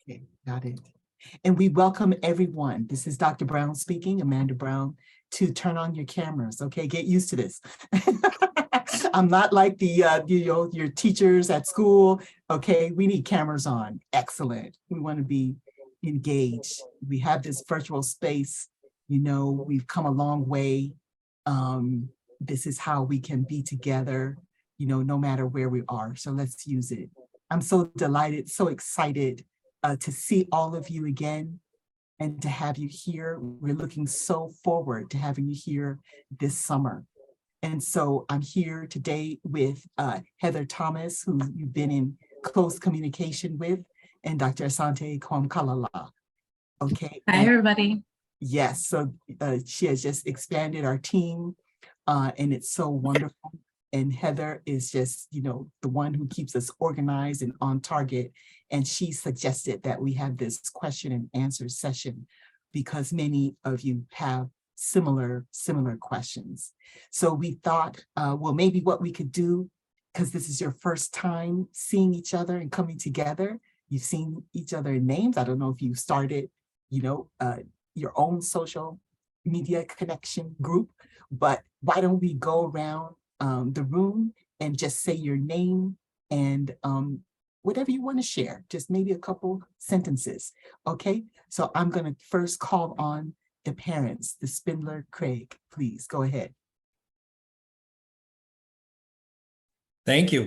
Okay, got it. And we welcome everyone. This is Dr. Brown speaking, Amanda Brown, to turn on your cameras. Okay, get used to this. I'm not like the your teachers at school. Okay, we need cameras on. Excellent. We want to be engaged. We have this virtual space. You know, we've come a long way. This is how we can be together, you know, no matter where we are. So let's use it. I'm so delighted, so excited to see all of you again and to have you here. We're looking so forward to having you here this summer. And so I'm here today with Heather Thomas, who you've been in close communication with, and Dr. Asante Kwamkalala. Okay. Hi, everybody. Yes, so she has just expanded our team, and it's so wonderful. And Heather is just, you know, the one who keeps us organized and on target. And she suggested that we have this question and answer session because many of you have similar questions. So we thought, well, maybe what we could do, because this is your first time seeing each other and coming together. You've seen each other in names. I don't know if you started, you know, your own social media connection group, but why don't we go around the room and just say your name and whatever you want to share, just maybe a couple sentences. Okay, so I'm going to first call on the parents, the Spindler Craig. Please go ahead. Thank you.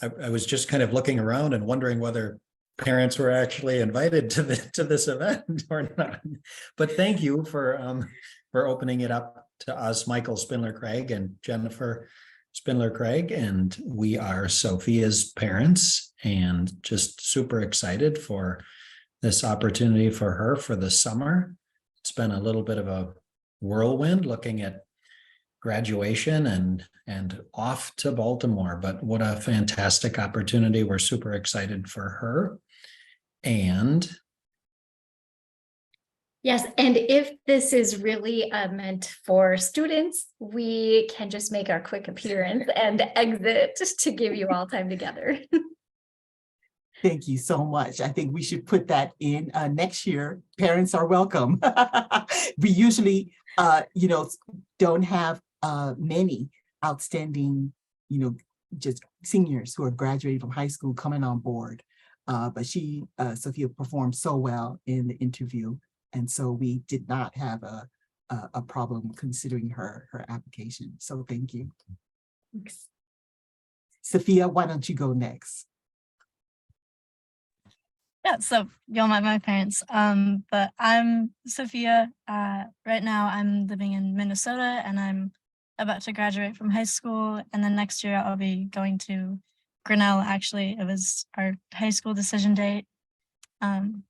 I was just kind of looking around and wondering whether parents were actually invited to this event or not. But thank you for opening it up to us, Michael Spindler Craig and Jennifer Spindler Craig, and we are Sophia's parents, and just super excited for this opportunity for her for the summer. It's been a little bit of a whirlwind looking at graduation and off to Baltimore, but what a fantastic opportunity. We're super excited for her. And yes, and if this is really meant for students, we can just make our quick appearance and exit to give you all time together. Thank you so much. I think we should put that in next year. Parents are welcome. We usually, you know, don't have many outstanding, you know, just seniors who are graduating from high school coming on board. But Sophia performed so well in the interview. And so we did not have a problem considering her application. So thank you. Thanks. Sophia, why don't you go next? Yeah, so y'all met my parents, but I'm Sophia. Right now I'm living in Minnesota and I'm about to graduate from high school. And then next year I'll be going to Grinnell. Actually, it was our high school decision date. And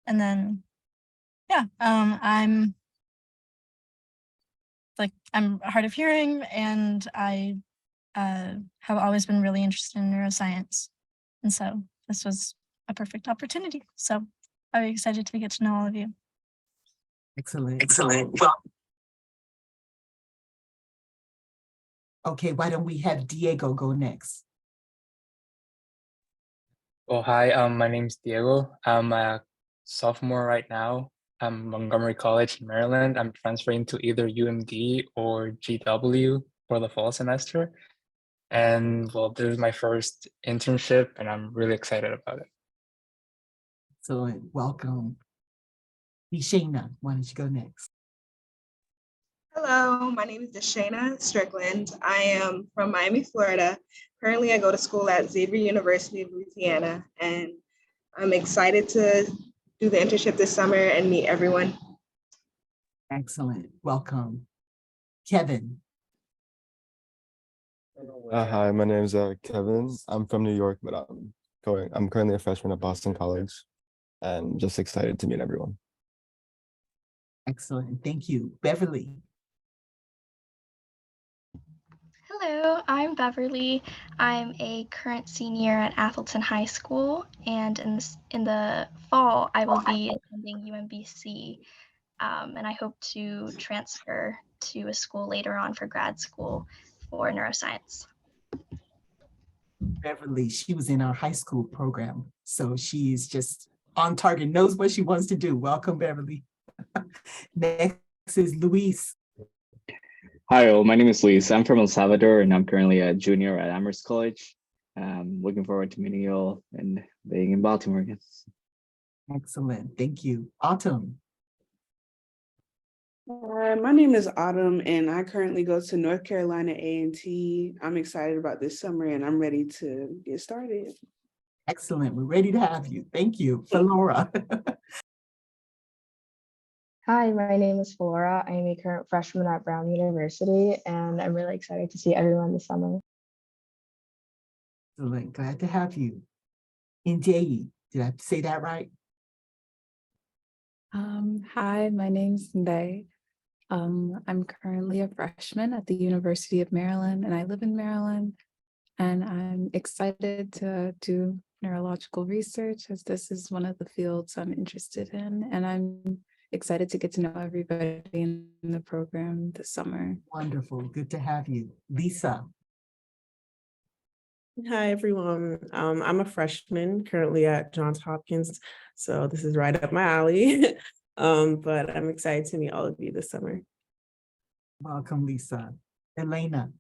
then, yeah, I'm hard of hearing and I have always been really interested in neuroscience. And so this was a perfect opportunity. So I'm excited to get to know all of you. Excellent. Okay, why don't we have Diego go next? Oh, hi, my name's Diego. I'm a sophomore right now. I'm Montgomery College in Maryland. I'm transferring to either UMD or GW for the fall semester. And well, this is my first internship and I'm really excited about it. So welcome. Deshana, why don't you go next? Hello, my name is Deshana Strickland. I am from Miami, Florida. Currently, I go to school at Xavier University of Louisiana, and I'm excited to do the internship this summer and meet everyone. Excellent. Welcome. Kevin. Hi, my name is Kevin. I'm from New York, but I'm currently a freshman at Boston College and just excited to meet everyone. Excellent. Thank you. Beverly. Hello, I'm Beverly. I'm a current senior at Atholton High School, and in the fall, I will be attending UMBC, and I hope to transfer to a school later on for grad school for neuroscience. Beverly, she was in our high school program, so she's just on target, knows what she wants to do. Welcome, Beverly. Next is Luis. Hi, all. My name is Luis. I'm from El Salvador, and I'm currently a junior at Amherst College. Looking forward to meeting you all and being in Baltimore again. Excellent. Thank you. Autumn. My name is Autumn, and I currently go to North Carolina A&T. I'm excited about this summer, and I'm ready to get started. Excellent. We're ready to have you. Thank you. Laura. Hi, my name is Flora. I'm a current freshman at Brown University, and I'm really excited to see everyone this summer. Excellent. Glad to have you. Indeyi, did I say that right? Hi, my name's Nday. I'm currently a freshman at the University of Maryland, and I live in Maryland. And I'm excited to do neurological research, as this is one of the fields I'm interested in. And I'm excited to get to know everybody in the program this summer. Wonderful. Good to have you. Lisa. Hi, everyone. I'm a freshman currently at Johns Hopkins, so this is right up my alley. But I'm excited to meet all of you this summer. Welcome, Lisa. Elena.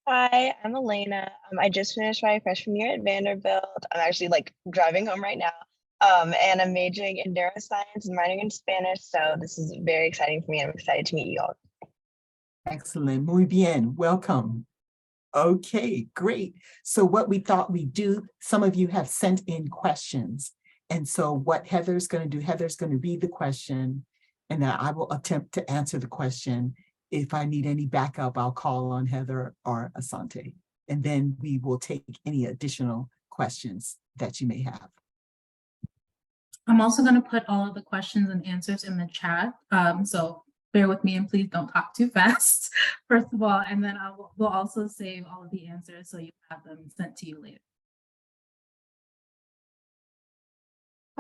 Hi, I'm Elena. I just finished my freshman year at Vanderbilt. I'm actually like driving home right now. And I'm majoring in neuroscience and minoring in Spanish. So this is very exciting for me. I'm excited to meet you all. Excellent. Muy bien. Welcome. Okay, great. So what we thought we'd do, some of you have sent in questions. And so what Heather's going to do, Heather's going to read the question, and then I will attempt to answer the question. If I need any backup, I'll call on Heather or Asante. And then we will take any additional questions that you may have. I'm also going to put all of the questions and answers in the chat. So bear with me and please don't talk too fast, first of all, and then we'll also save all of the answers so you have them sent to you later.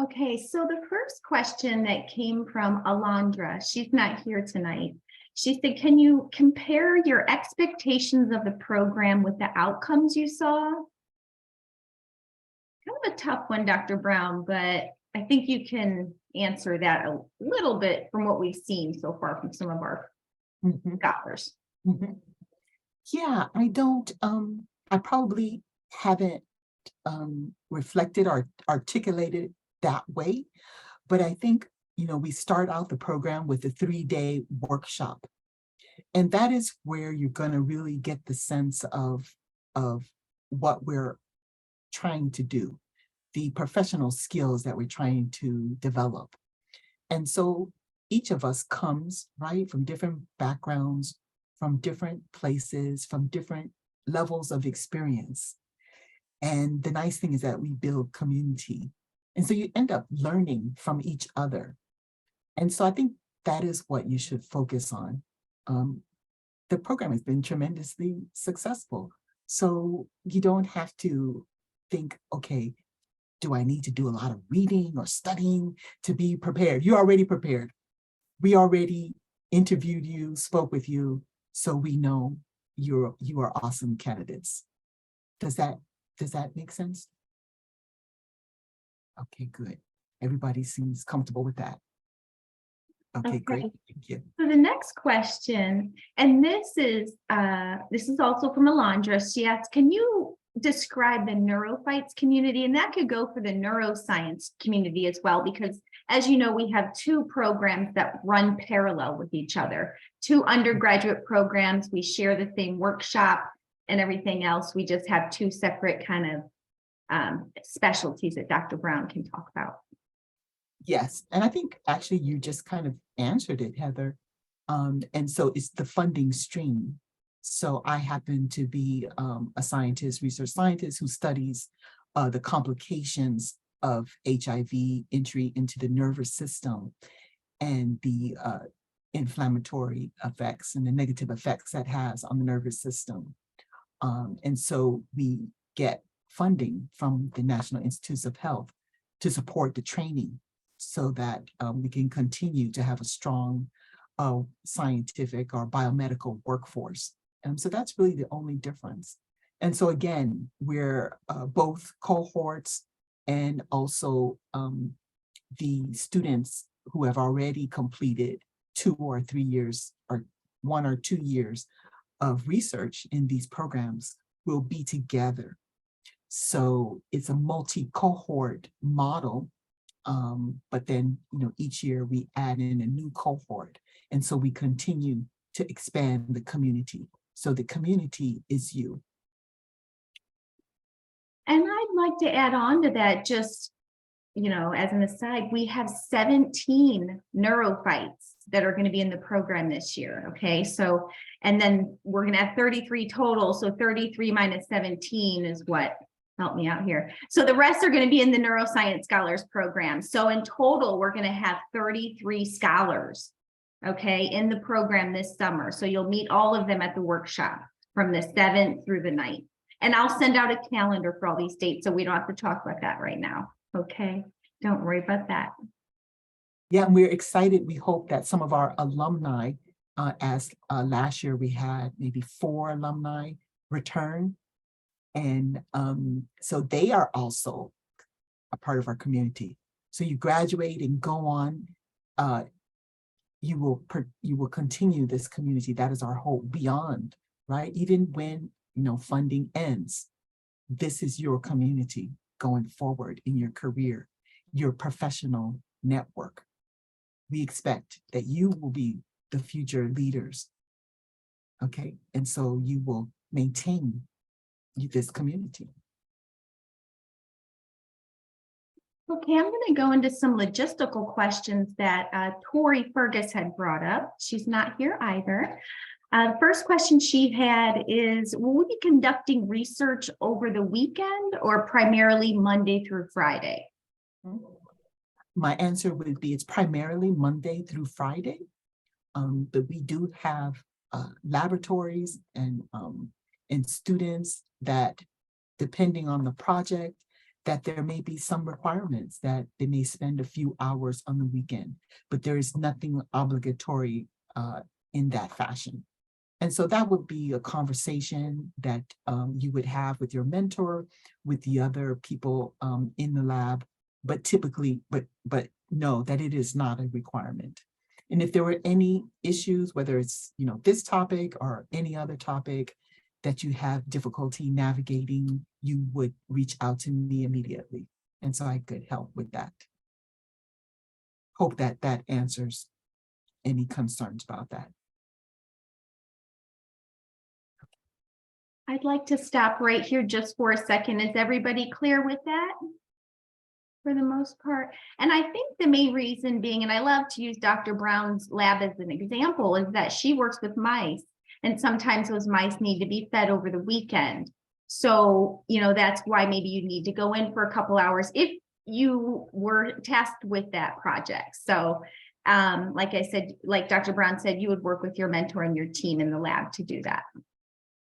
Okay, so the first question that came from Alondra, she's not here tonight. She said, can you compare your expectations of the program with the outcomes you saw? Kind of a tough one, Dr. Brown, but I think you can answer that a little bit from what we've seen so far from some of our scholars. Yeah, I don't, I probably haven't reflected or articulated that way, but I think, you know, we start out the program with a 3-day workshop, and that is where you're going to really get the sense of what we're trying to do, the professional skills that we're trying to develop. And so each of us comes, right, from different backgrounds, from different places, from different levels of experience. And the nice thing is that we build community. And so you end up learning from each other. And so I think that is what you should focus on. The program has been tremendously successful. So you don't have to think, okay, do I need to do a lot of reading or studying to be prepared? You're already prepared. We already interviewed you, spoke with you, so we know you are awesome candidates. Does that make sense? Okay, good. Everybody seems comfortable with that. Okay, great. Thank you. So the next question, and this is also from Alondra. She asked, can you describe the NeuroHIV community? And that could go for the neuroscience community as well, because as you know, we have 2 programs that run parallel with each other. 2 undergraduate programs. We share the same workshop and everything else. We just have 2 separate kind of specialties that Dr. Brown can talk about. Yes, and I think actually you just kind of answered it, Heather. And so it's the funding stream. So I happen to be a scientist, research scientist who studies the complications of HIV entry into the nervous system and the inflammatory effects and the negative effects that has on the nervous system. And so we get funding from the National Institutes of Health to support the training so that we can continue to have a strong scientific or biomedical workforce. So that's really the only difference. And so again, we're both cohorts and also the students who have already completed 2 or 3 years or 1 or 2 years of research in these programs will be together. So it's a multi-cohort model, but then, each year we add in a new cohort. And so we continue to expand the community. So the community is you. And I'd like to add on to that, just, as an aside, we have 17 NeuroHIVs that are going to be in the program this year. Okay, so, and then we're going to have 33 total. So 33 minus 17 is what? Help me out here. So the rest are going to be in the Neuroscience Scholars Program. So in total, we're going to have 33 scholars, okay, in the program this summer. So you'll meet all of them at the workshop from the 7th through the 9th. And I'll send out a calendar for all these dates, so we don't have to talk about that right now. Okay, don't worry about that. Yeah, and we're excited. We hope that some of our alumni, as last year we had maybe 4 alumni return. And so they are also a part of our community. So you graduate and go on, you will continue this community. That is our hope beyond, right? Even when funding ends, this is your community going forward in your career, your professional network. We expect that you will be the future leaders, okay? And so you will maintain this community. Okay, I'm going to go into some logistical questions that Tori Fergus had brought up. She's not here either. First question she had is, will we be conducting research over the weekend or primarily Monday through Friday? My answer would be it's primarily Monday through Friday, but we do have laboratories and students that, depending on the project, that there may be some requirements that they may spend a few hours on the weekend, but there is nothing obligatory in that fashion. And so that would be a conversation that you would have with your mentor, with the other people in the lab, but typically, but know that it is not a requirement. And if there were any issues, whether it's this topic or any other topic that you have difficulty navigating, you would reach out to me immediately. And so I could help with that. Hope that that answers any concerns about that. I'd like to stop right here just for a second. Is everybody clear with that? For the most part. And I think the main reason being, and I love to use Dr. Brown's lab as an example, is that she works with mice. And sometimes those mice need to be fed over the weekend. So, that's why maybe you need to go in for a couple hours if you were tasked with that project. So, like I said, like Dr. Brown said, you would work with your mentor and your team in the lab to do that.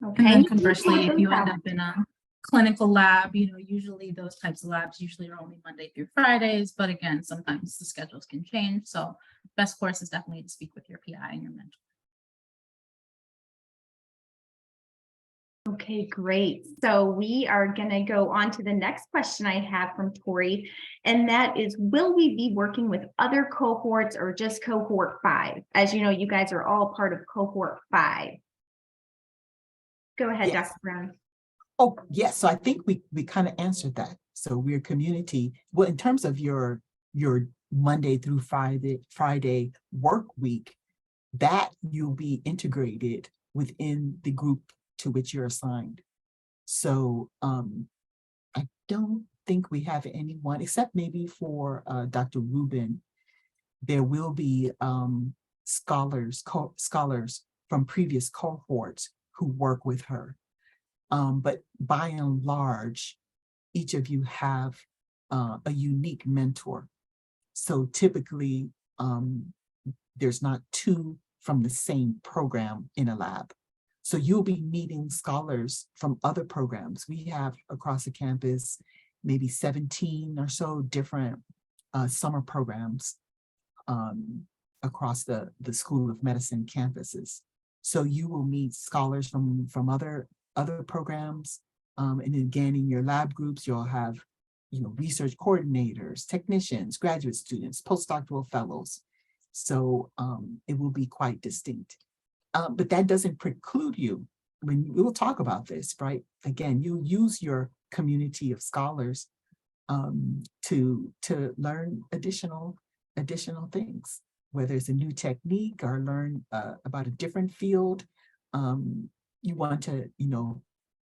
Okay. And then conversely, if you end up in a clinical lab, usually those types of labs usually are only Monday through Fridays, but again, sometimes the schedules can change. So best course is definitely to speak with your PI and your mentor. Okay, great. So we are going to go on to the next question I have from Tori, and that is, will we be working with other cohorts or just cohort 5? As you know, you guys are all part of cohort 5. Go ahead, Yes. Dr. Brown. Oh, yes. So I think we kind of answered that. So we're community. Well, in terms of your Monday through Friday work week, that you'll be integrated within the group to which you're assigned. So I don't think we have anyone, except maybe for Dr. Rubin. There will be scholars from previous cohorts who work with her. But by and large, each of you have a unique mentor. So typically, there's not 2 from the same program in a lab. So you'll be meeting scholars from other programs. We have across the campus, maybe 17 or so different summer programs across the School of Medicine campuses. So you will meet scholars from other programs. And again, in your lab groups, you'll have research coordinators, technicians, graduate students, postdoctoral fellows. So it will be quite distinct. But that doesn't preclude you. When we will talk about this, right? Again, you use your community of scholars to learn additional things, whether it's a new technique or learn about a different field. You want to,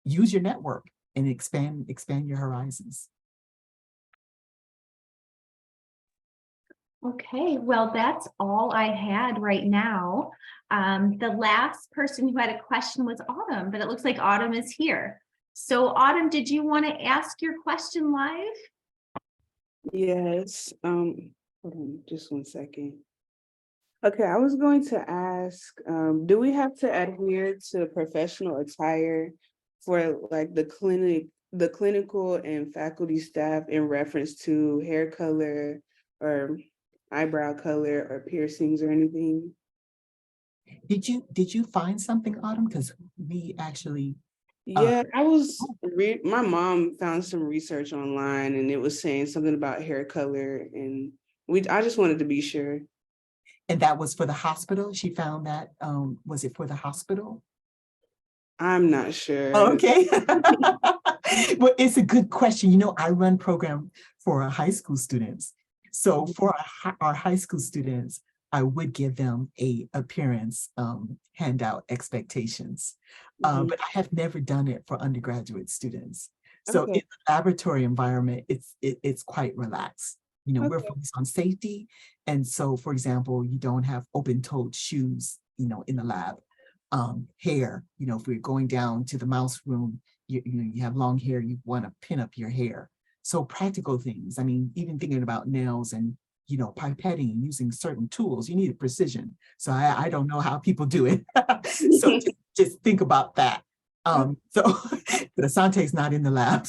use your network and expand your horizons. Okay, well, that's all I had right now. The last person who had a question was Autumn, but it looks like Autumn is here. So Autumn, did you want to ask your question live? Yes. Hold on just 1 second. Okay, I was going to ask, do we have to adhere to professional attire for like the clinical and faculty staff in reference to hair color or eyebrow color or piercings or anything? Did you find something, Autumn? Because we actually Yeah, my mom found some research online and it was saying something about hair color, and I just wanted to be sure. and that was for the hospital. She found that, was it for the hospital? I'm not sure. Okay. Well, it's a good question. I run program for our high school students. So for our high school students, I would give them a appearance handout expectations. But I have never done it for undergraduate students. So in the laboratory environment, it's quite relaxed. We're focused on safety. And so, for example, you don't have open-toed shoes, in the lab. Hair, if we're going down to the mouse room, you have long hair, you want to pin up your hair. So practical things. I mean, even thinking about nails and, pipetting and using certain tools, you need a precision. So I don't know how people do it. So just think about that. So, but Asante's not in the lab.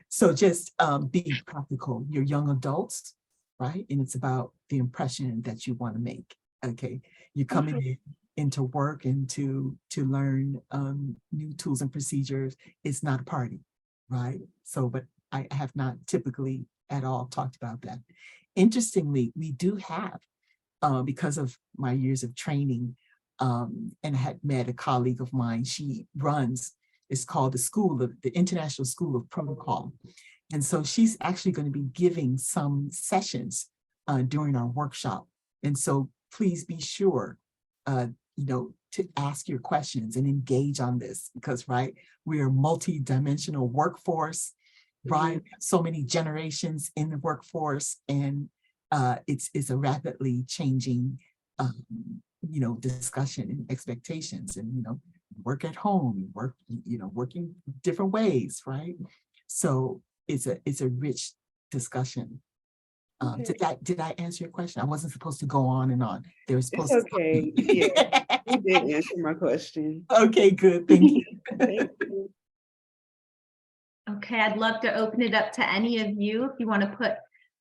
So just be practical. You're young adults, right? And it's about the impression that you want to make. Okay. You're coming into work and to learn new tools and procedures. It's not a party, right? So, but I have not typically at all talked about that. Interestingly, we do have, because of my years of training, and I had met a colleague of mine, she runs, it's called the International School of Protocol. And so she's actually going to be giving some sessions during our workshop. And so please be sure, to ask your questions and engage on this because, right, we are a multi-dimensional workforce, right? So many generations in the workforce, and it's a rapidly changing, discussion and expectations, and work at home, work, working different ways, right? So it's a rich discussion. Did I answer your question? I wasn't supposed to go on and on. There was supposed It's okay. Yeah, you did answer my question. Okay, good. Thank you. Thank you. Okay, I'd love to open it up to any of you. If you want to put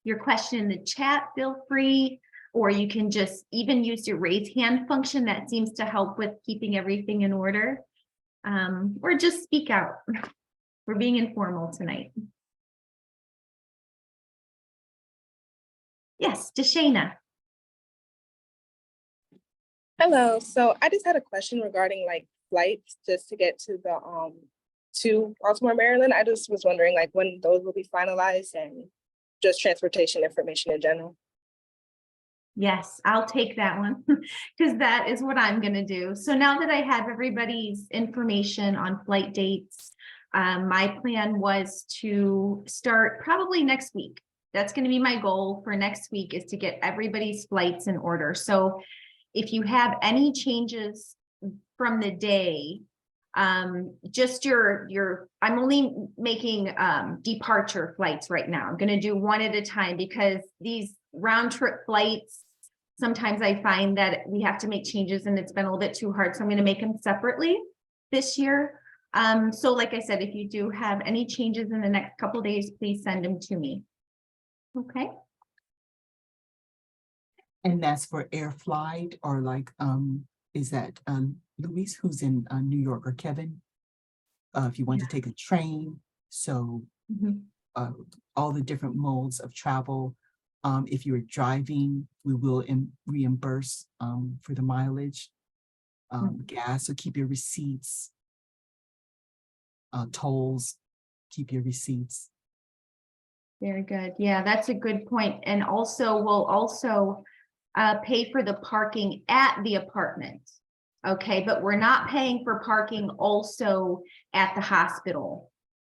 your question in the chat, feel free, or you can just even use your raise hand function. That seems to help with keeping everything in order, or just speak out. We're being informal tonight. Yes, Deshana. Hello. So I just had a question regarding like flights just to get to the to Baltimore, Maryland. I just was wondering like when those will be finalized and just transportation information in general. Yes, I'll take that one because that is what I'm going to do. So now that I have everybody's information on flight dates, my plan was to start probably next week. That's going to be my goal for next week, is to get everybody's flights in order. So if you have any changes from the day, just I'm only making departure flights right now. I'm going to do one at a time because these round trip flights, sometimes I find that we have to make changes and it's been a little bit too hard. So I'm going to make them separately this year. So like I said, if you do have any changes in the next couple of days, please send them to me. Okay. And that's for air flight, or like, is that Luis, who's in New York, or Kevin? If you want to take a train. So all the different modes of travel. If you're driving, we will reimburse for the mileage, gas, so keep your receipts, tolls, keep your receipts. Very good. Yeah, that's a good point. And also, we'll also pay for the parking at the apartment. Okay, but we're not paying for parking also at the hospital.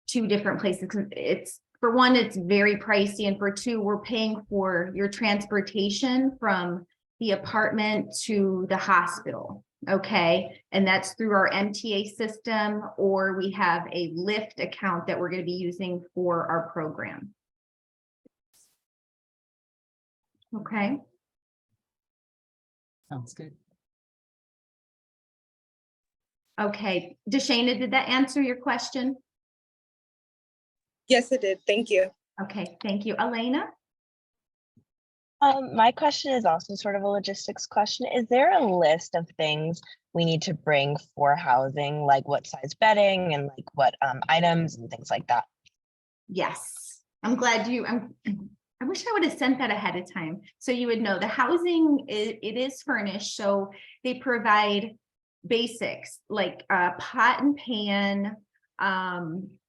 Two different places. It's, for one, it's very pricey, and for two, we're paying for your transportation from the apartment to the hospital. Okay, and that's through our MTA system, or we have a Lyft account that we're going to be using for our program. Okay. Sounds good. Okay, Deshana, did that answer your question? Yes, it did. Thank you. Okay, thank you. Elena? My question is also sort of a logistics question. Is there a list of things we need to bring for housing, like what size bedding and like what items and things like that? Yes, I'm glad you, I wish I would have sent that ahead of time. So you would know the housing, it is furnished. So they provide basics like pot and pan,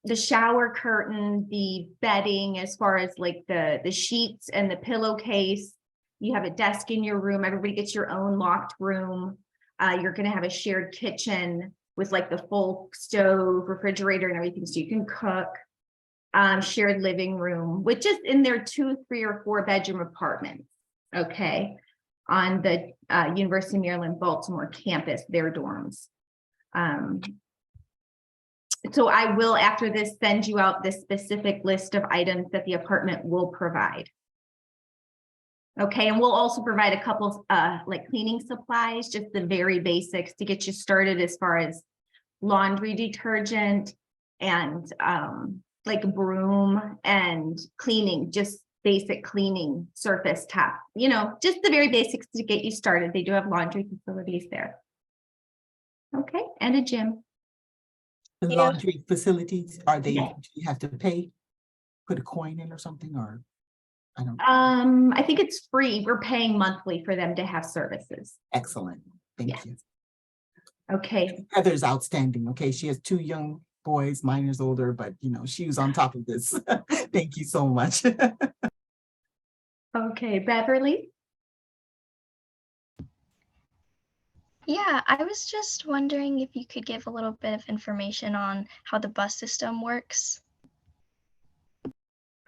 the shower curtain, the bedding, as far as like the sheets and the pillowcase. You have a desk in your room. Everybody gets your own locked room. You're going to have a shared kitchen with like the full stove, refrigerator, and everything, so you can cook. Shared living room, which is in their 2, 3, or 4 bedroom apartments. Okay, on the University of Maryland, Baltimore campus, their dorms. So I will, after this, send you out this specific list of items that the apartment will provide. Okay, and we'll also provide a couple like cleaning supplies, just the very basics to get you started, as far as laundry detergent and like a broom and cleaning, just basic cleaning surface top, you know, just the very basics to get you started. They do have laundry facilities there. Okay, and a gym. The laundry facilities, are they, do you have to pay, put a coin in or something, or I don't know? I think it's free. We're paying monthly for them to have services. Excellent, thank you. Okay. Heather's outstanding. Okay, she has 2 young boys, mine is older, but you know, she was on top of this. Thank you so much. Okay, Beverly? Yeah, I was just wondering if you could give a little bit of information on how the bus system works.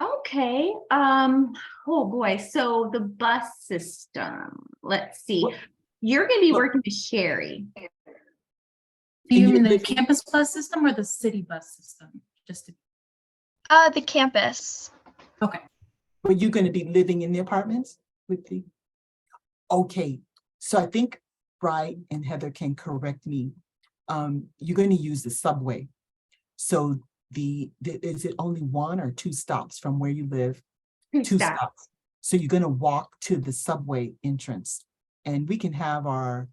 Okay, oh boy, so the bus system, let's see. You're going to be working with Sherry. Do you mean the campus bus system or the city bus system? Just to... The campus. Okay. Were you going to be living in the apartments with the? Okay, so I think Bright and Heather can correct me. You're going to use the subway. So is it only 1 or 2 stops from where you live? 2 stops. So you're going to walk to the subway entrance, and we can have our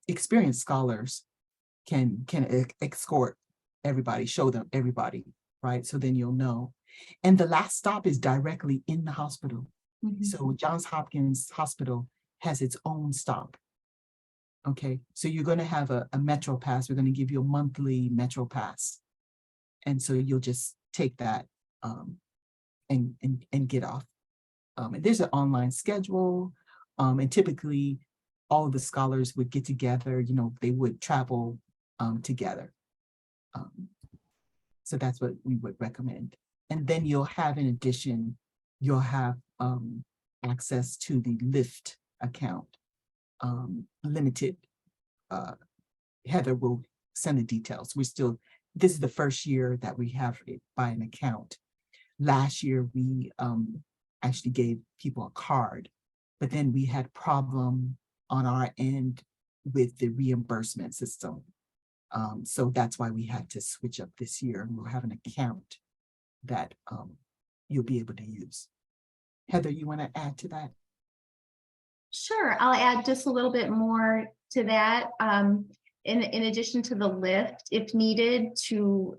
experienced scholars can escort everybody, show them everybody, right? So then you'll know. And the last stop is directly in the hospital. So Johns Hopkins Hospital has its own stop. Okay, so you're going to have a Metro Pass. We're going to give you a monthly Metro Pass. And so you'll just take that and get off. And there's an online schedule. And typically all of the scholars would get together, you know, they would travel together. So that's what we would recommend. And then you'll have, in addition, you'll have access to the Lyft account, limited. Heather will send the details. This is the first year that we have it by an account. Last year, we actually gave people a card, but then we had problem on our end with the reimbursement system. So that's why we had to switch up this year. We'll have an account that you'll be able to use. Heather, you want to add to that? Sure, I'll add just a little bit more to that. In addition to the Lyft, if needed, to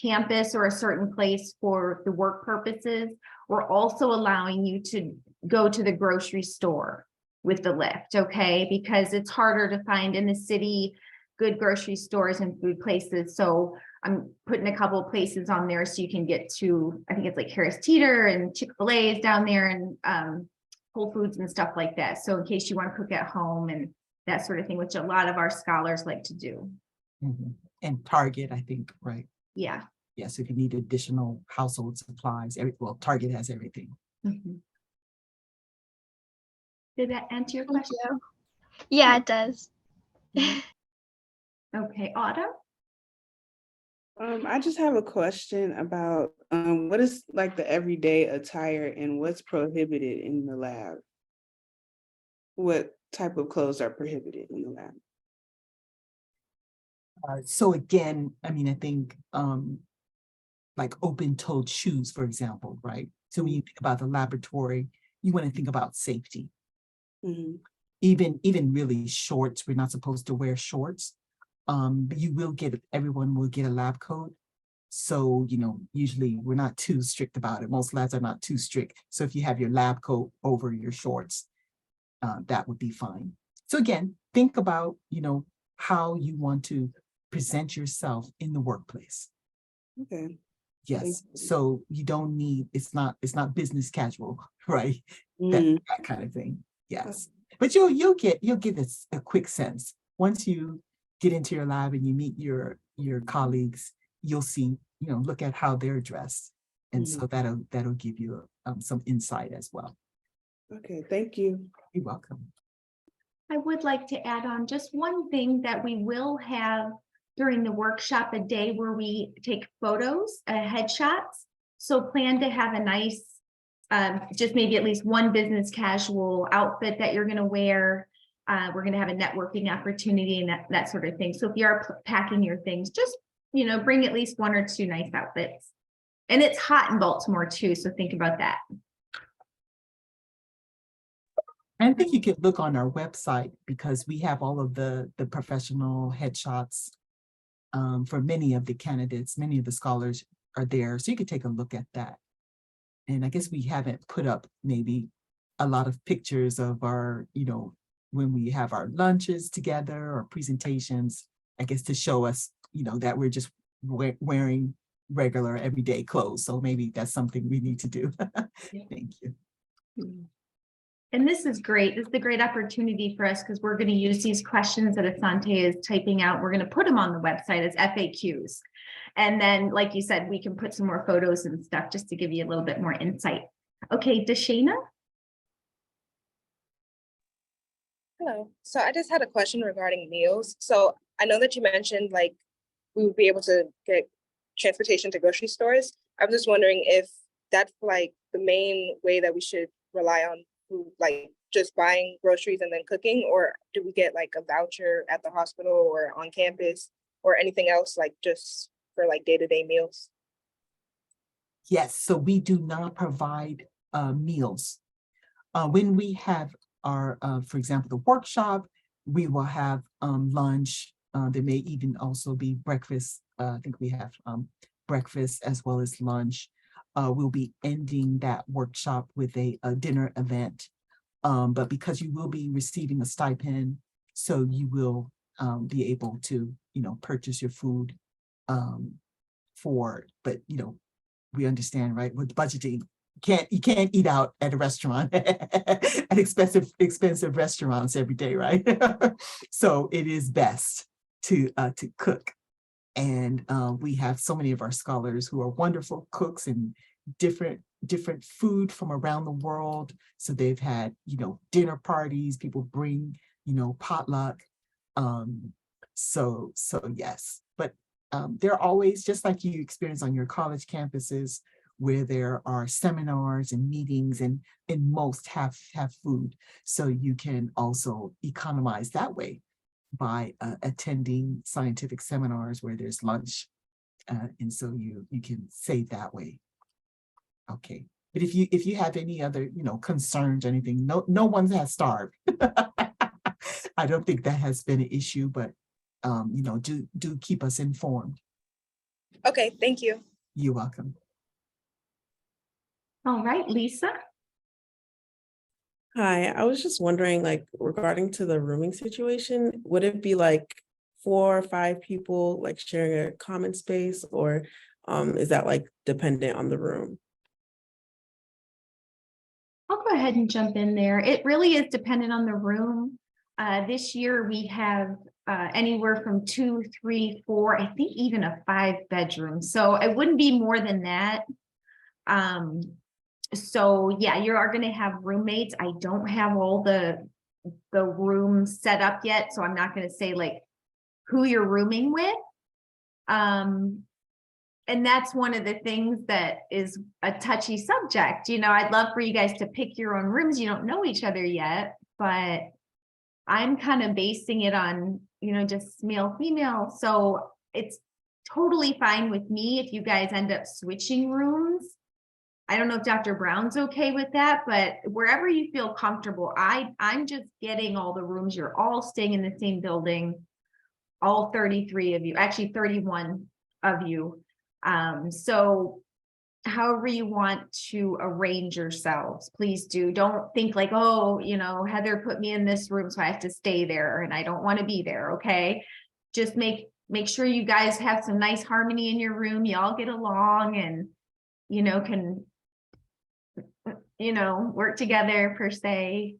campus or a certain place for the work purposes, we're also allowing you to go to the grocery store with the lift, okay? Because it's harder to find in the city good grocery stores and food places. So I'm putting a couple of places on there so you can get to, I think it's like Harris Teeter and Chick-fil-A is down there, and Whole Foods and stuff like that. So in case you want to cook at home and that sort of thing, which a lot of our scholars like to do. Mhm. And Target, I think, right? Yeah. Yes, if you need additional household supplies, well, Target has everything. Mhm. Did that answer your Thank question? you. Yeah, it does. Okay, Autumn? I just have a question about what is like the everyday attire and what's prohibited in the lab? What type of clothes are prohibited in the lab? So again, I mean, I think like open-toed shoes, for example, right? So when you think about the laboratory, you want to think about safety. Mhm. Even really shorts, we're not supposed to wear shorts. But you will get, everyone will get a lab coat. So, you know, usually we're not too strict about it. Most labs are not too strict. So if you have your lab coat over your shorts, that would be fine. So again, think about, you know, how you want to present yourself in the workplace. Okay. Yes, so you don't need, it's not business casual, right? That kind of thing, yes. But you'll get this a quick sense. Once you get into your lab and you meet your colleagues, you'll see, you know, look at how they're dressed. And so that'll give you some insight as well. Okay, thank you. You're welcome. I would like to add on just one thing that we will have during the workshop, a day where we take photos, headshots. So plan to have a nice, just maybe at least one business casual outfit that you're gonna wear. We're gonna have a networking opportunity and that sort of thing. So if you are packing your things, just, you know, bring at least 1 or 2 nice outfits. And it's hot in Baltimore too, so think about that. I think you could look on our website because we have all of the professional headshots for many of the candidates. Many of the scholars are there, so you could take a look at that. And I guess we haven't put up maybe a lot of pictures of our, you know, when we have our lunches together or presentations, I guess to show us, you know, that we're just wearing regular everyday clothes. So maybe that's something we need to do. Thank you. And this is great. This is a great opportunity for us because we're going to use these questions that Asante is typing out. We're going to put them on the website as FAQs. And then, like you said, we can put some more photos and stuff just to give you a little bit more insight. Okay, Deshana? Hello. So I just had a question regarding meals. So I know that you mentioned like we would be able to get transportation to grocery stores. I was just wondering if that's like the main way that we should rely on food, like just buying groceries and then cooking, or do we get like a voucher at the hospital or on campus or anything else like just for like day-to-day meals? Yes, so we do not provide meals. When we have our, for example, the workshop, we will have lunch. There may even also be breakfast. I think we have breakfast as well as lunch. We'll be ending that workshop with a dinner event. But because you will be receiving a stipend, so you will be able to, you know, purchase your food but you know, we understand, right? With budgeting, you can't eat out at a restaurant at expensive restaurants every day, right? So it is best to cook. And we have so many of our scholars who are wonderful cooks and different food from around the world. So they've had, you know, dinner parties, people bring, you know, potluck. So yes, but they're always, just like you experience on your college campuses, where there are seminars and meetings, and most have food. So you can also economize that way by attending scientific seminars where there's lunch. And so you can save that way. Okay, but if you have any other, you know, concerns or anything, no one has starved. I don't think that has been an issue, but you know, do keep us informed. Okay, thank you. You're welcome. All right, Lisa. Hi, I was just wondering, like, regarding to the rooming situation, would it be like 4 or 5 people like sharing a common space, or is that like dependent on the room? I'll go ahead and jump in there. It really is dependent on the room. This year we have anywhere from 2, 3, 4, I think even a 5-bedroom. So it wouldn't be more than that. So yeah, you are going to have roommates. I don't have all the rooms set up yet, so I'm not going to say like who you're rooming with. And that's one of the things that is a touchy subject. You know, I'd love for you guys to pick your own rooms. You don't know each other yet, but I'm kind of basing it on, you know, just male, female. So it's totally fine with me if you guys end up switching rooms. I don't know if Dr. Brown's okay with that, but wherever you feel comfortable, I'm just getting all the rooms. You're all staying in the same building, all 33 of you, actually 31 of you. So however you want to arrange yourselves, please do. Don't think like, oh, you know, Heather put me in this room, so I have to stay there and I don't want to be there. Okay. Just make sure you guys have some nice harmony in your room. You all get along and, you know, can, you know, work together per se.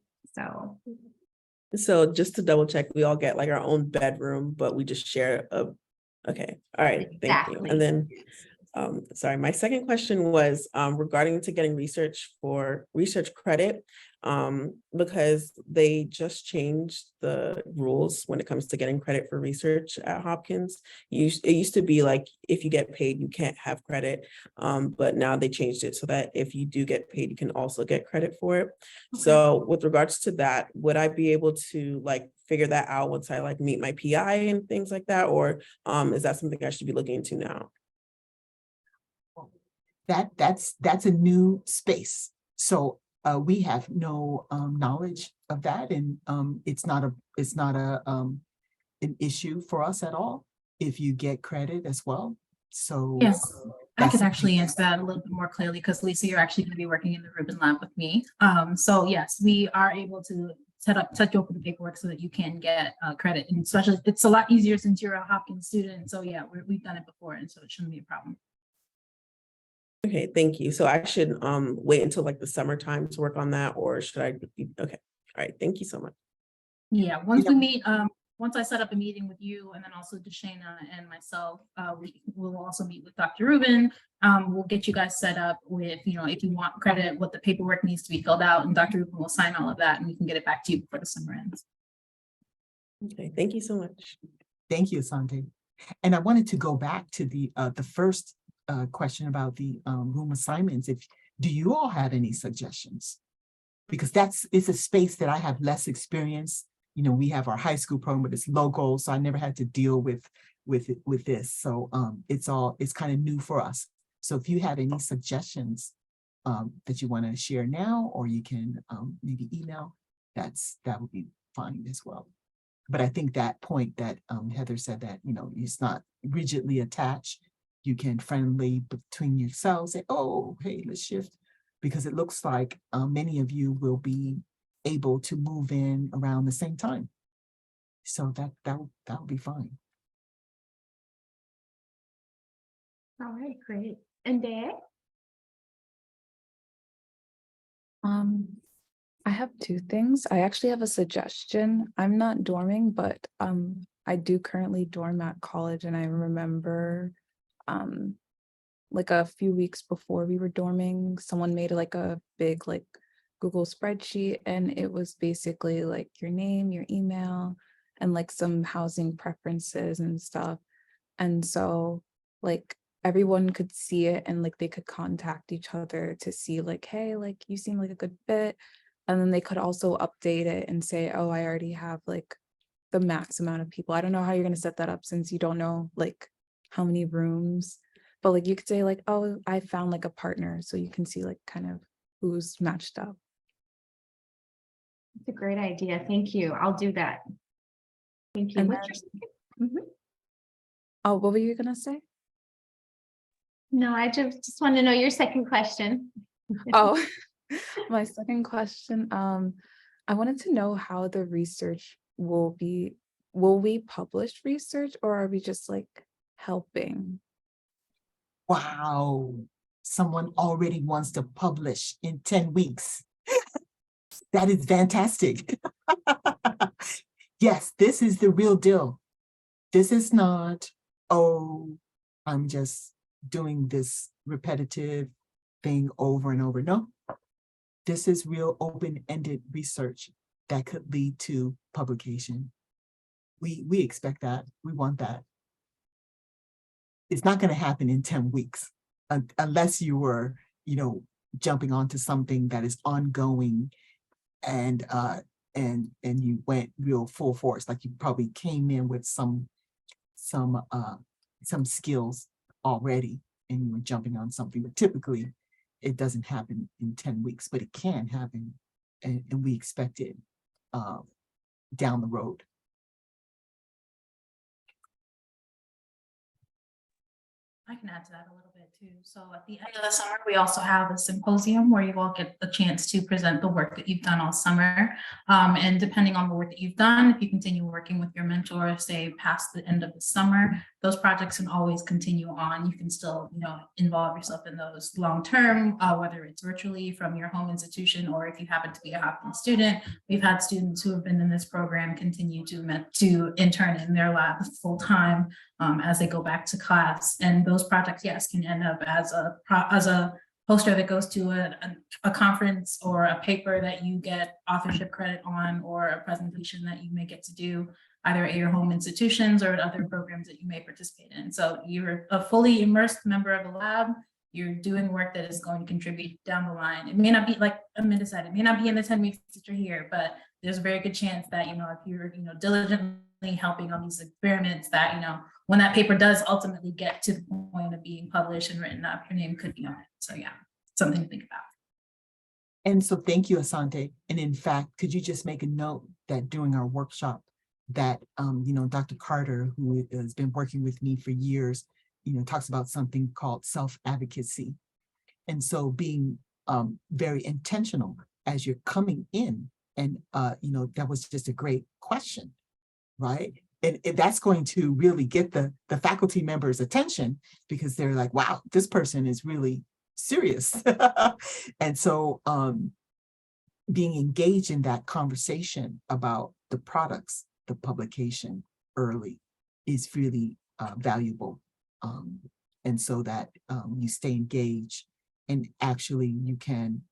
So just to double check, we all get like our own bedroom, but we just share a, okay, all right, thank you. And then, sorry, my second question was regarding to getting research credit, because they just changed the rules when it comes to getting credit for research at Hopkins. It used to be like, if you get paid, you can't have credit, but now they changed it so that if you do get paid, you can also get credit for it. Okay. So with regards to that, would I be able to like figure that out once I like meet my PI and things like that, or is that something I should be looking into now? That's a new space. So we have no knowledge of that, and it's not an issue for us at all if you get credit as well. So yes, I could actually answer that a little bit more clearly because Lisa, you're actually going to be working in the Rubin lab with me. So yes, we are able to set you up with the paperwork so that you can get credit, and especially it's a lot easier since you're a Hopkins student. So yeah, we've done it before, and so it shouldn't be a problem. Okay, thank you. So I should wait until like the summertime to work on that, or should I be okay? All right, thank you so much. Yeah, once we meet, once I set up a meeting with you and then also Deshana and myself, we will also meet with Dr. Rubin. We'll get you guys set up with, you know, if you want credit, what the paperwork needs to be filled out, and Dr. Rubin will sign all of that and we can get it back to you before the summer ends. Okay, thank you so much. Thank you, Asante. And I wanted to go back to the first question about the room assignments. Do you all have any suggestions? Because it's a space that I have less experience. You know, we have our high school program, but it's local, so I never had to deal with this. So it's kind of new for us. So if you have any suggestions that you want to share now, or you can maybe email, that would be fine as well. But I think that point that Heather said, that, you know, it's not rigidly attached. You can friendly between yourselves say, oh, hey, let's shift, because it looks like many of you will be able to move in around the same time. So that'll be fine. All right, great. And Day? I have 2 things. I actually have a suggestion. I'm not dorming, but I do currently dorm at college, and I remember like a few weeks before we were dorming, someone made like a big like Google spreadsheet, and it was basically like your name, your email, and like some housing preferences and stuff. And so like everyone could see it, and like they could contact each other to see like, hey, like you seem like a good fit. And then they could also update it and say, oh, I already have like the max amount of people. I don't know how you're going to set that up since you don't know like how many rooms, but like you could say like, oh, I found like a partner, so you can see like kind of who's matched up. That's a great idea. Thank you. I'll do that. Thank you. And What's your second? Oh, what were you gonna say? No, I just want to know your second question. Oh, my second question, I wanted to know how the research will we publish research or are we just like helping? Wow. Someone already wants to publish in 10 weeks. That is fantastic. Yes, this is the real deal. This is not, oh, I'm just doing this repetitive thing over and over. No, this is real open-ended research that could lead to publication. We expect that. We want that. It's not going to happen in 10 weeks unless you were, jumping onto something that is ongoing and you went real full force, like you probably came in with some skills already and you were jumping on something, but typically it doesn't happen in 10 weeks, but it can happen and we expect it down the road. I can add to that a little bit too. So at the end of the summer, we also have a symposium where you all get the chance to present the work that you've done all summer. And depending on the work that you've done, if you continue working with your mentor, say past the end of the summer, those projects can always continue on. You can still, involve yourself in those long-term, whether it's virtually from your home institution, or if you happen to be a Hopkins student. We've had students who have been in this program continue to intern in their lab full-time as they go back to class. And those projects, yes, can end up as a poster that goes to a conference or a paper that you get authorship credit on, or a presentation that you may get to do either at your home institutions or at other programs that you may participate in. So you're a fully immersed member of the lab. You're doing work that is going to contribute down the line. It may not be, like Amanda said, it may not be in the 10 weeks that you're here, but there's a very good chance that, if you're, diligently helping on these experiments, that, when that paper does ultimately get to the point of being published and written up, your name could be on it. So yeah, something to think about. And so thank you, Asante. And in fact, could you just make a note that during our workshop that, Dr. Carter, who has been working with me for years, talks about something called self-advocacy. And so being very intentional as you're coming in, and, that was just a great question, right? And that's going to really get the faculty members' attention, because they're like, wow, this person is really serious. And so being engaged in that conversation about the products, the publication early is really valuable. And so that you stay engaged, and actually you can,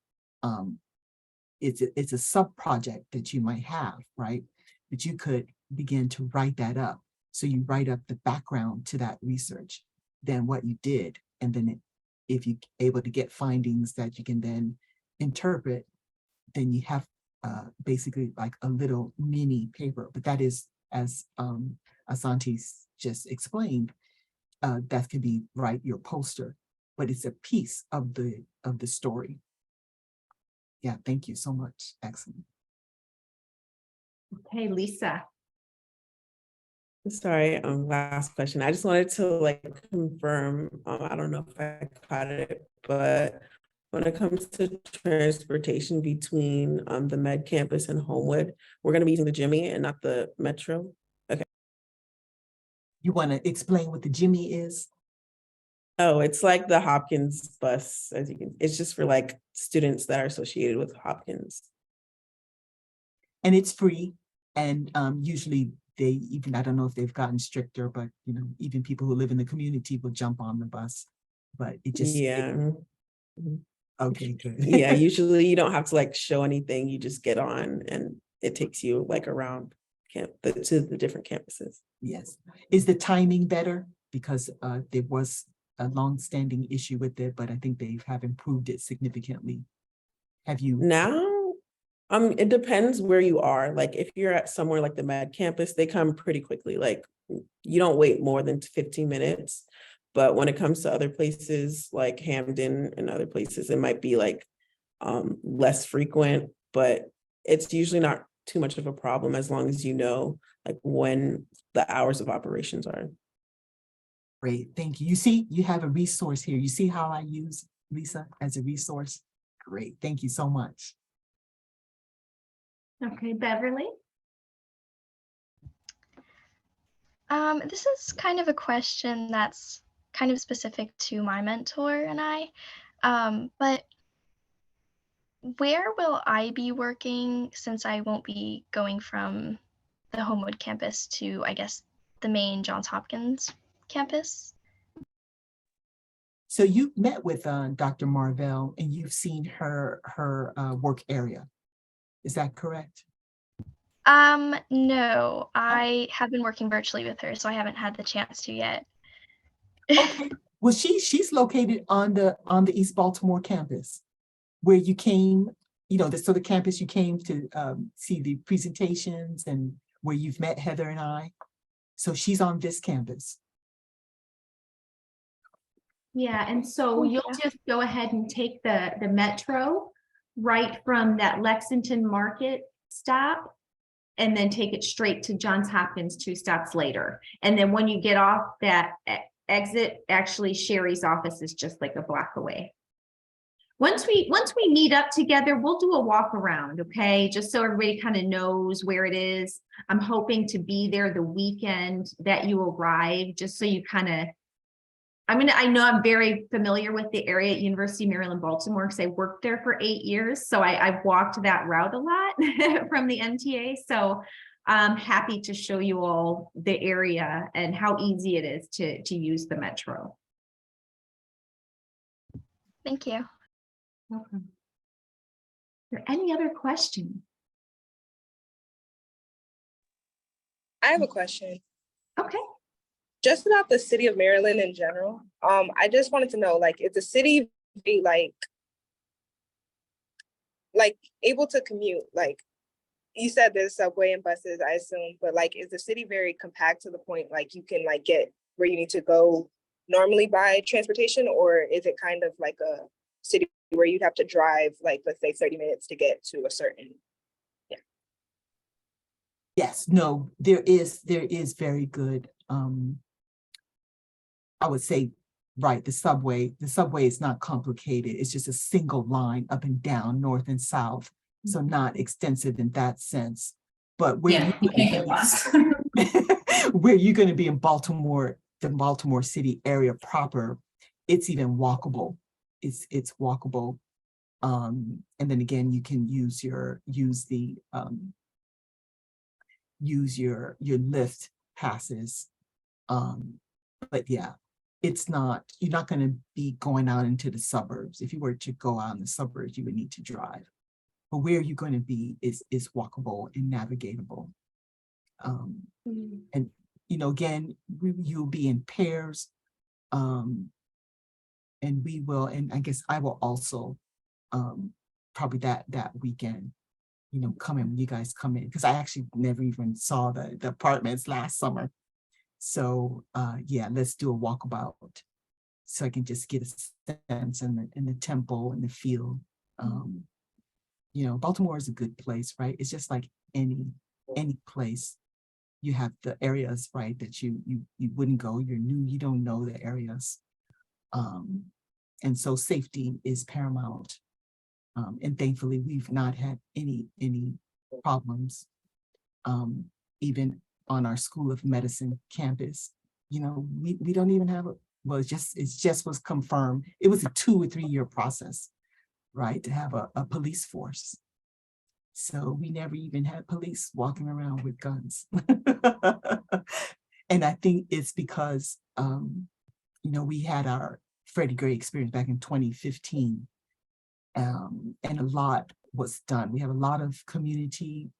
it's a sub-project that you might have, right? But you could begin to write that up. So you write up the background to that research, then what you did, and then if you're able to get findings that you can then interpret, then you have basically like a little mini paper. But that is, as Asante just explained, that could be your poster, but it's a piece of the story. Yeah, thank you so much. Excellent. Okay, Lisa. Sorry, last question. I just wanted to confirm, I don't know if I caught it, but when it comes to transportation between the Med campus and Homewood, we're going to be using the Jimmy and not the Metro. Okay. You want to explain what the Jimmy is? Oh, it's like the Hopkins bus, as you can. It's just for students that are associated with Hopkins. And it's free, and usually they even, I don't know if they've gotten stricter, but even people who live in the community will jump on the bus. But it just okay, good. Yeah, usually you don't have to show anything. You just get on, and it takes you around to the different campuses. Yes. Is the timing better? Because there was a long-standing issue with it, but I think they have improved it significantly. Have you? Now, it depends where you are. If you're at somewhere like the Med campus, they come pretty quickly. You don't wait more than 15 minutes. But when it comes to other places like Hamden and other places, it might be less frequent, but it's usually not too much of a problem as long as you know when the hours of operations are. Great, thank you. You see, you have a resource here. You see how I use Lisa as a resource? Great, thank you so much. Okay, Beverly. This is kind of a question that's kind of specific to my mentor and I, but where will I be working since I won't be going from the Homewood campus to, I guess, the main Johns Hopkins campus? So you met with Dr. Marvell and you've seen her work area. Is that correct? No, I have been working virtually with her, so I haven't had the chance to yet. Okay. Well, she's located on the East Baltimore campus, where you came, you know, the campus you came to see the presentations and where you've met Heather and I. So she's on this campus. Yeah, and so you'll just go ahead and take the metro right from that Lexington Market stop, and then take it straight to Johns Hopkins 2 stops later. And then when you get off that exit, actually Sherry's office is just like a block away. Once we meet up together, we'll do a walk around, okay? Just so everybody kind of knows where it is. I'm hoping to be there the weekend that you arrive, just so you kind of, I know I'm very familiar with the area at University of Maryland, Baltimore, because I worked there for 8 years. So I've walked that route a lot from the MTA. So I'm happy to show you all the area and how easy it is to use the metro. Thank you. Welcome. Are there any other questions? I have a question. Okay. Just about the city of Maryland in general. I just wanted to know, like, is the city be like able to commute? Like, you said there's subway and buses, I assume, but like, is the city very compact to the point like you can like get where you need to go normally by transportation, or is it kind of like a city where you'd have to drive, like, let's say 30 minutes to get to a certain? Yes, no, there is very good, I would say, right, the subway is not complicated. It's just a single line up and down, north and south. So not extensive in that sense. But where you can't get lost. where you're going to be in Baltimore, the Baltimore City area proper, it's even walkable. It's walkable. And then again, you can use your Lyft passes. But yeah, you're not going to be going out into the suburbs. If you were to go out in the suburbs, you would need to drive. But where you're going to be is walkable and navigatable. And, you know, again, you'll be in pairs. And I guess I will also probably that weekend, you know, come in when you guys come in, because I actually never even saw the apartments last summer. So yeah, let's do a walkabout so I can just get a sense in the tempo and the feel. You know, Baltimore is a good place, right? It's just like any place. You have the areas, right, that you wouldn't go. You're new, you don't know the areas. And so safety is paramount. And thankfully, we've not had any problems, even on our School of Medicine campus. You know, we don't even have well, it just was confirmed. It was a 2 or 3 year process, right, to have a police force. So we never even had police walking around with guns. And I think it's because, you know, we had our Freddie Gray experience back in 2015. And a lot was done. We have a lot of community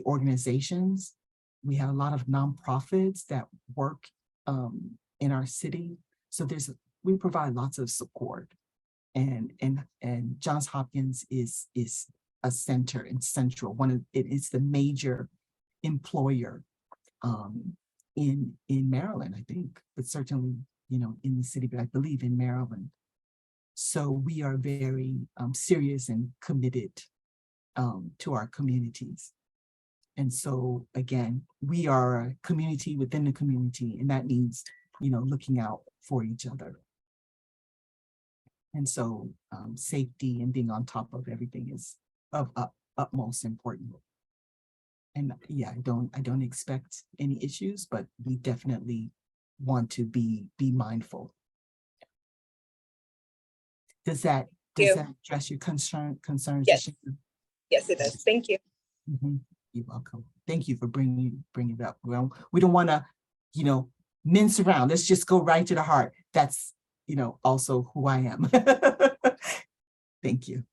organizations. We have a lot of nonprofits that work in our city. So we provide lots of support. And Johns Hopkins is a center and central. It's the major employer in Maryland, I think, but certainly, you know, in the city, but I believe in Maryland. So we are very serious and committed to our communities. And so again, we are a community within the community, and that means, looking out for each other. And so safety and being on top of everything is of utmost importance. And yeah, I don't expect any issues, but we definitely want to be mindful. Does that address your concerns? Yes. Yes, it does. Thank you. Mm-hmm. You're welcome. Thank you for bringing it up. Well, we don't want to, mince around. Let's just go right to the heart. That's, also who I am. Thank you.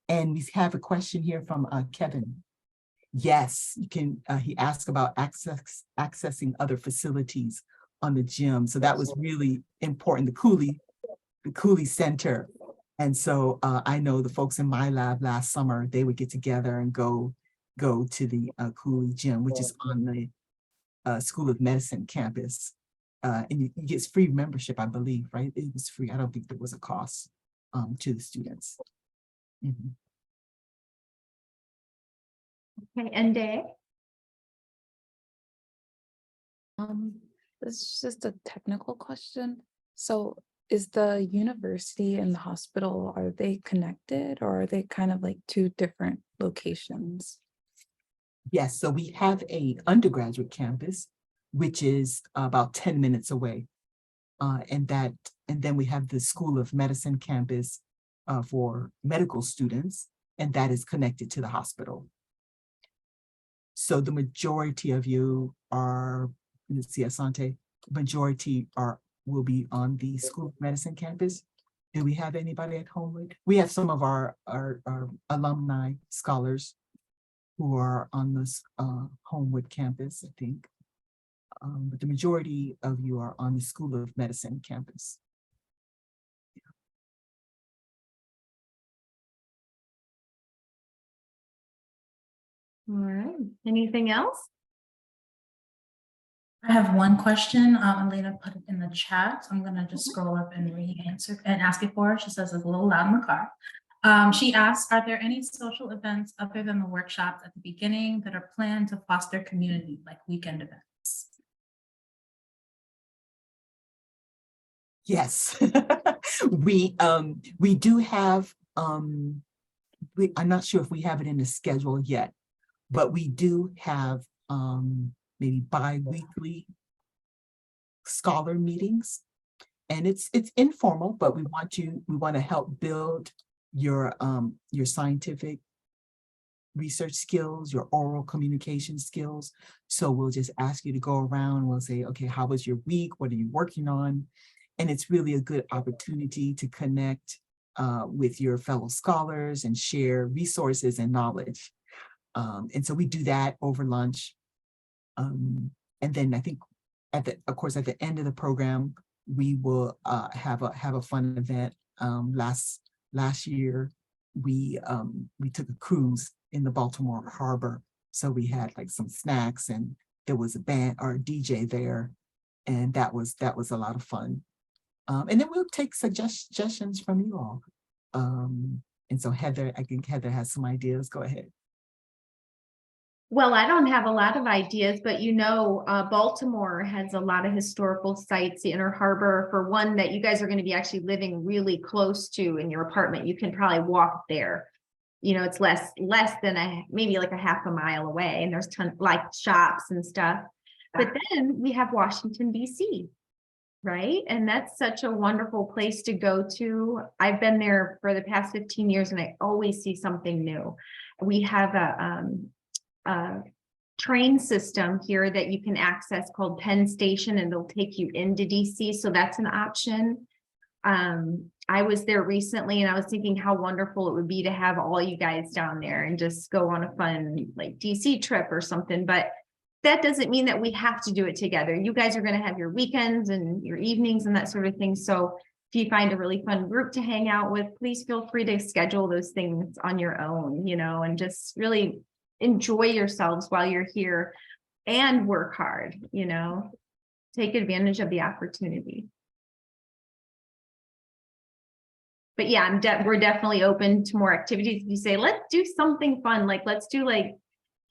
And we have a question here from Kevin. Yes, you can. He asked about accessing other facilities on the gym. So that was really important. The Cooley Center. And so I know the folks in my lab last summer, they would get together and go to the Cooley gym, which is on the School of Medicine campus. And you get free membership, I believe, right? It was free. I don't think there was a cost to the students. Mm-hmm. Okay, and Day? This is just a technical question. So is the university and the hospital, are they connected, or are they kind of like two different locations? Yes, so we have a undergraduate campus, which is about 10 minutes away. And then we have the School of Medicine campus for medical students, and that is connected to the hospital. So the majority of you are, let's see, Asante, majority will be on the School of Medicine campus. Do we have anybody at Homewood? We have some of our alumni scholars who are on this Homewood campus, I think. But the majority of you are on the School of Medicine campus. All right, anything else? I have one question. Elena put it in the chat. So I'm gonna just scroll up and re-answer and ask it for her. She says it's a little loud in the car. She asks, are there any social events other than the workshops at the beginning that are planned to foster community, like weekend events? Yes, we do have, I'm not sure if we have it in the schedule yet, but we do have maybe bi-weekly scholar meetings. And it's informal, but we want to help build your scientific research skills, your oral communication skills. So we'll just ask you to go around, we'll say, okay, how was your week? What are you working on? And it's really a good opportunity to connect with your fellow scholars and share resources and knowledge. And so we do that over lunch. And then I think at the end of the program, we will have a fun event. Last year, we took a cruise in the Baltimore Harbor. So we had like some snacks, and there was a band or a DJ there, and that was a lot of fun. And then we'll take suggestions from you all. And so Heather, I think Heather has some ideas. Go ahead. Well, I don't have a lot of ideas, but Baltimore has a lot of historical sites, the Inner Harbor, for one, that you guys are going to be actually living really close to in your apartment. You can probably walk there. It's less than maybe like a half a mile away, and there's tons like shops and stuff. But then we have Washington, DC, right? And that's such a wonderful place to go to. I've been there for the past 15 years, and I always see something new. We have a train system here that you can access called Penn Station, and it'll take you into DC. So that's an option. I was there recently, and I was thinking how wonderful it would be to have all you guys down there and just go on a fun like DC trip or something. But that doesn't mean that we have to do it together. You guys are going to have your weekends and your evenings and that sort of thing. So if you find a really fun group to hang out with, please feel free to schedule those things on your own, and just really enjoy yourselves while you're here and work hard, take advantage of the opportunity. But yeah, we're definitely open to more activities. If you say, let's do something fun, like let's do like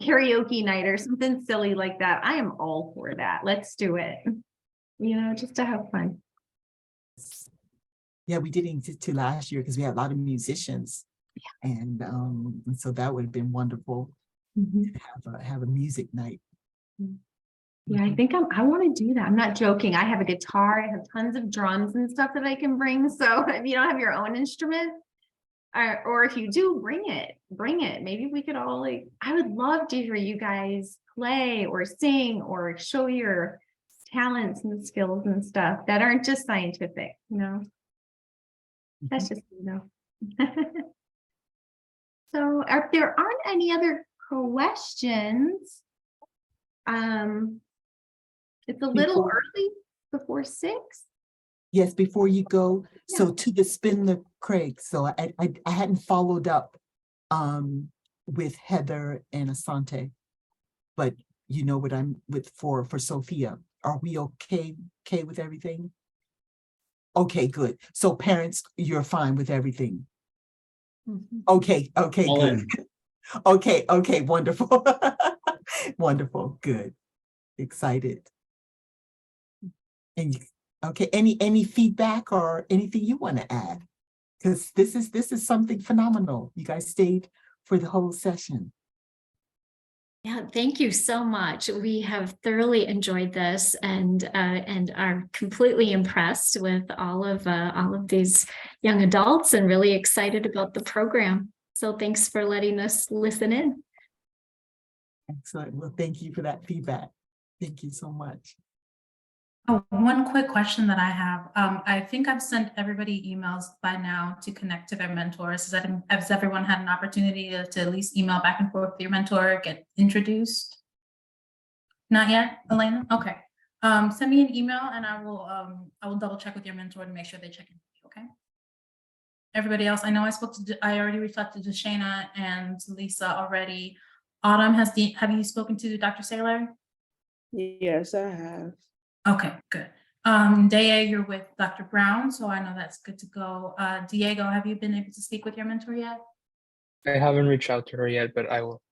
karaoke night or something silly like that. I am all for that. Let's do it. You know, just to have fun. Yeah, we didn't get to last year because we had a lot of musicians. And so that would have been wonderful to have a music night. Yeah, I think I want to do that. I'm not joking. I have a guitar. I have tons of drums and stuff that I can bring. So if you don't have your own instrument, or if you do, bring it. Maybe we could all I would love to hear you guys play or sing or show your talents and skills and stuff that aren't just scientific, you know. That's just, you know. So if there aren't any other questions, it's a little early before 6. Yes, before you go, so to the Spindler Craig, so I hadn't followed up with Heather and Asante, but you know what I'm with for Sophia. Are we okay with everything? Okay, good. So parents, you're fine with everything. Okay, good. Okay, wonderful. Wonderful, good. Excited. And okay, any feedback or anything you want to add? Because this is something phenomenal. You guys stayed for the whole session. Yeah, thank you so much. We have thoroughly enjoyed this and are completely impressed with all of these young adults and really excited about the program. So thanks for letting us listen in. Excellent. Well, thank you for that feedback. Thank you so much. Oh, one quick question that I have. I think I've sent everybody emails by now to connect to their mentors. Has everyone had an opportunity to at least email back and forth with your mentor, get introduced? Not yet, Elena? Okay. Send me an email and I will double check with your mentor to make sure they check in, okay? Everybody else, I know I already reached out to Deshana and Lisa already. Autumn, have you spoken to Dr. Saylor? Yes, I have. Okay, good. Dea, you're with Dr. Brown, so I know that's good to go. Diego, have you been able to speak with your mentor yet? I haven't reached out to her yet, but I will.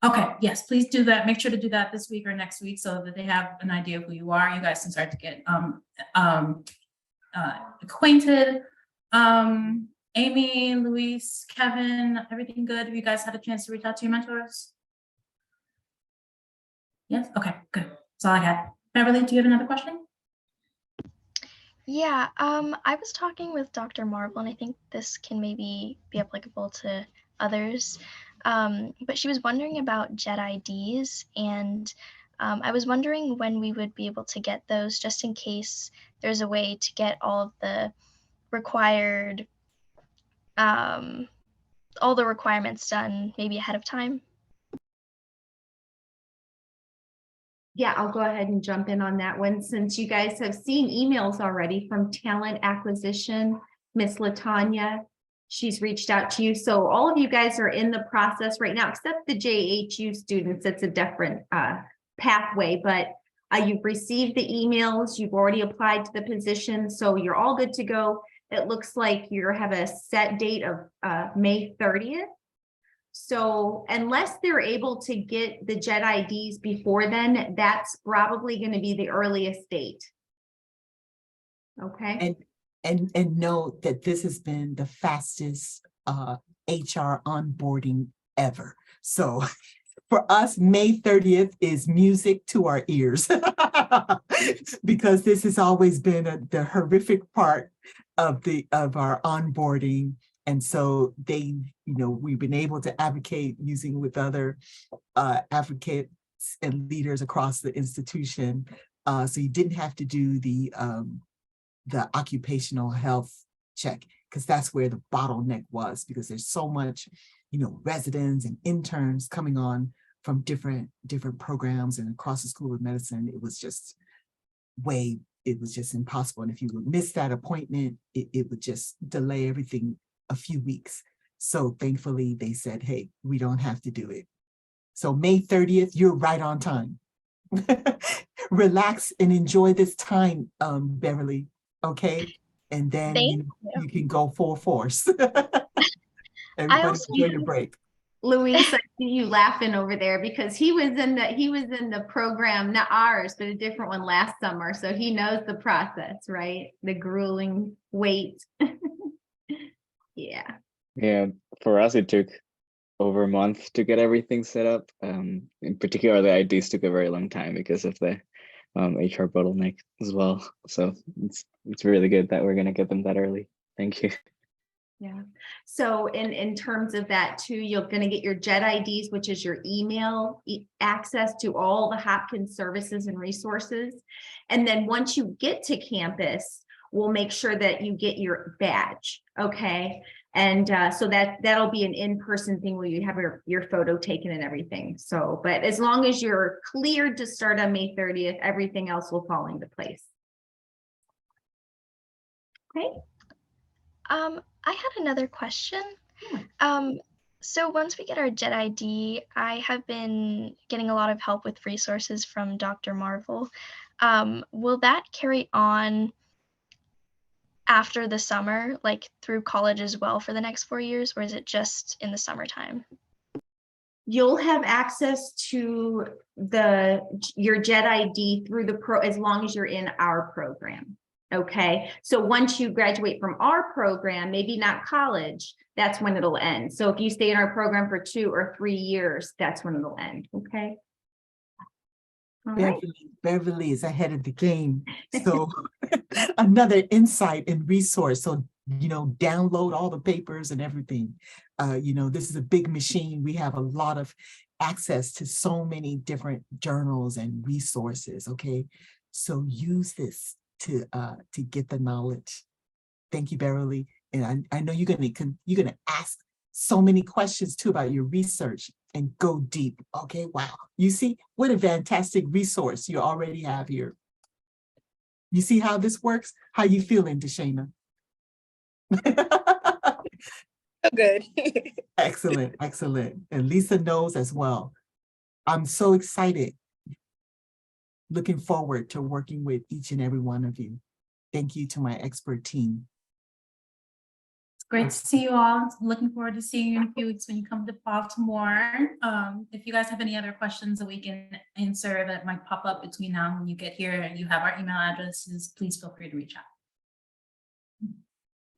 Okay, yes, please do that. Make sure to do that this week or next week so that they have an idea of who you are. You guys can start to get acquainted. Amy, Luis, Kevin, everything good? Have you guys had a chance to reach out to your mentors? Yes, okay, good. That's all I had. Beverly, do you have another question? Yeah, I was talking with Dr. Marvel, and I think this can maybe be applicable to others. But she was wondering about JET-IDs, and I was wondering when we would be able to get those, just in case there's a way to get all of the required, all the requirements done maybe ahead of time. Yeah, I'll go ahead and jump in on that one since you guys have seen emails already from talent acquisition, Miss LaTanya. She's reached out to you. So all of you guys are in the process right now, except the JHU students. It's a different pathway, but you've received the emails. You've already applied to the position. So you're all good to go. It looks like you have a set date of May 30th. So unless they're able to get the JET-IDs before then, that's probably going to be the earliest date. Okay. And know that this has been the fastest HR onboarding ever. So for us, May 30th is music to our ears because this has always been the horrific part of our onboarding. And so we've been able to advocate using with other advocates and leaders across the institution. So you didn't have to do the occupational health check, because that's where the bottleneck was, because there's so much, residents and interns coming on from different programs and across the School of Medicine. It was just impossible. And if you would miss that appointment, it would just delay everything a few weeks. So thankfully they said, hey, we don't have to do it. So May 30th, you're right on time. Relax and enjoy this time, Beverly. Okay. And then you can go full force. Everybody enjoy your break. Luis, I see you laughing over there because he was in the program, not ours, but a different one last summer. So he knows the process, right? The grueling wait. Yeah. Yeah, for us, it took over a month to get everything set up. In particular, the IDs took a very long time because of the HR bottleneck as well. So it's really good that we're gonna get them that early. Thank you. Yeah. So in terms of that too, you're going to get your JET IDs, which is your email access to all the Hopkins services and resources. And then once you get to campus, we'll make sure that you get your badge. Okay. And so that'll be an in-person thing where you have your photo taken and everything. So, but as long as you're cleared to start on May 30th, everything else will fall into place. Okay. I had another question. So once we get our JET ID, I have been getting a lot of help with resources from Dr. Marvel. Will that carry on after the summer, like through college as well for the next 4 years, or is it just in the summertime? You'll have access to your JET ID through as long as you're in our program. Okay, so once you graduate from our program, maybe not college, that's when it'll end. So if you stay in our program for 2 or 3 years, that's when it'll end. Okay. All right. Beverly is ahead of the game. So another insight and resource. So, download all the papers and everything. This is a big machine. We have a lot of access to so many different journals and resources. Okay. So use this to get the knowledge. Thank you, Beverly. And I know you're gonna ask so many questions too about your research and go deep. Okay, wow. You see what a fantastic resource you already have here. You see how this works? How you feeling, Deshana? Good. Excellent, excellent. And Lisa knows as well. I'm so excited. Looking forward to working with each and every one of you. Thank you to my expert team. It's great to see you all. Looking forward to seeing you in a few weeks when you come to Baltimore. If you guys have any other questions that we can answer that might pop up between now and when you get here and you have our email addresses, please feel free to reach out.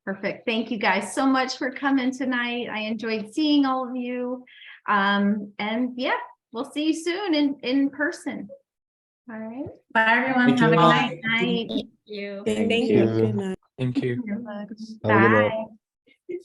Perfect. Thank you guys so much for coming tonight. I enjoyed seeing all of you. And yeah, we'll see you soon in person. All right. Bye, everyone. Have a good night. Night. Thank you. Thank you. Good night. Thank you. Have a good night. Bye.